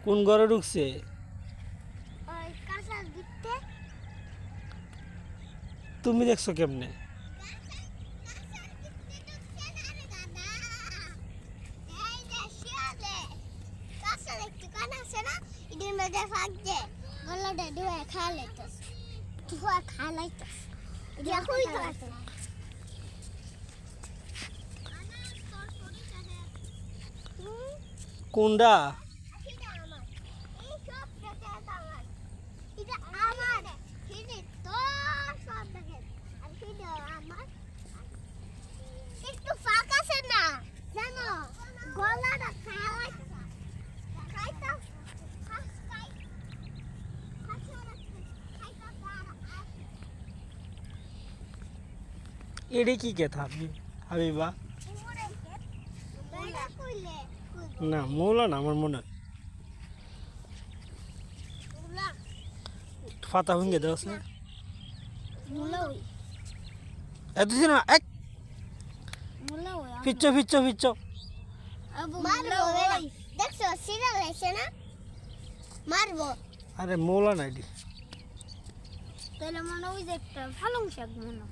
কোন ঘরে ঢুকছে? ওই কাঁচার দিকতে। তুমি দেখছো কেমনে? কোনটা? একটু ফাঁক আছে না জানো, গলাটা খাওয়াই খাইতা এডি কি কথা হাবিবা? না মৌলা না, আমার মনে হয় ফাতা ভেঙে দেওয়া আছে। এত দিন এক ফিচ্ছো ফিচ্ছো ফিচ্ছো দেখছো সিরিয়াল আছে না, মারবো। আরে মৌলা না এডি। তাহলে মনে ওই যে একটা ভালো শাক মনে